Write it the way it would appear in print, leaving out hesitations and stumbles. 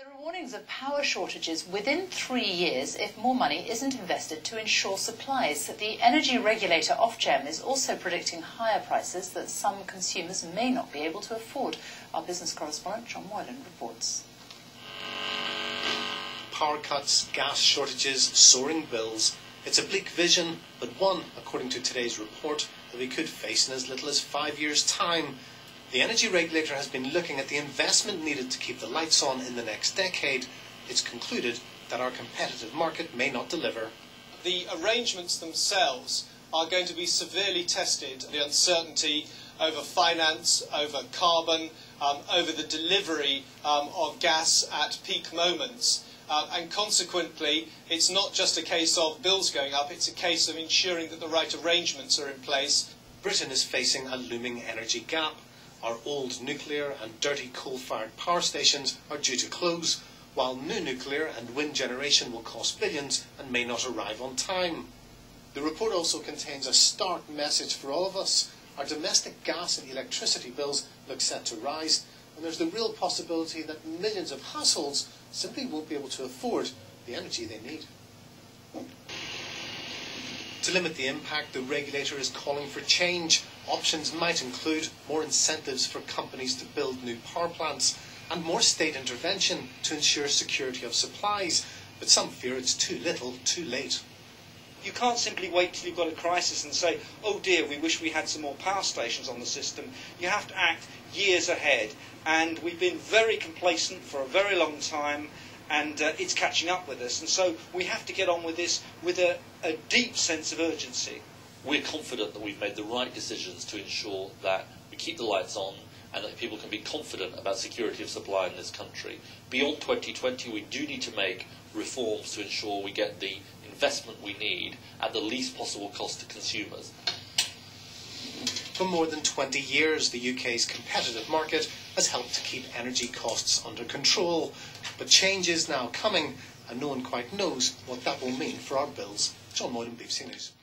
There are warnings of power shortages within 3 years if more money isn't invested to ensure supplies. The energy regulator Ofgem is also predicting higher prices that some consumers may not be able to afford. Our business correspondent John Moylan reports. Power cuts, gas shortages, soaring bills. It's a bleak vision, but one, according to today's report, that we could face in as little as 5 years' time. The energy regulator has been looking at the investment needed to keep the lights on in the next decade. It's concluded that our competitive market may not deliver. The arrangements themselves are going to be severely tested. The uncertainty over finance, over carbon, over the delivery of gas at peak moments. And consequently, it's not just a case of bills going up, it's a case of ensuring that the right arrangements are in place. Britain is facing a looming energy gap. Our old nuclear and dirty coal-fired power stations are due to close, while new nuclear and wind generation will cost billions and may not arrive on time. The report also contains a stark message for all of us. Our domestic gas and electricity bills look set to rise, and there's the real possibility that millions of households simply won't be able to afford the energy they need. To limit the impact, the regulator is calling for change. Options might include more incentives for companies to build new power plants and more state intervention to ensure security of supplies. But some fear it's too little, too late. You can't simply wait till you've got a crisis and say, oh dear, we wish we had some more power stations on the system. You have to act years ahead. And we've been very complacent for a very long time, and it's catching up with us. And so we have to get on with this with a deep sense of urgency. We're confident that we've made the right decisions to ensure that we keep the lights on and that people can be confident about security of supply in this country. Beyond 2020, we do need to make reforms to ensure we get the investment we need at the least possible cost to consumers. For more than 20 years, the UK's competitive market has helped to keep energy costs under control. But change is now coming, and no one quite knows what that will mean for our bills. John Moylan, BBC News.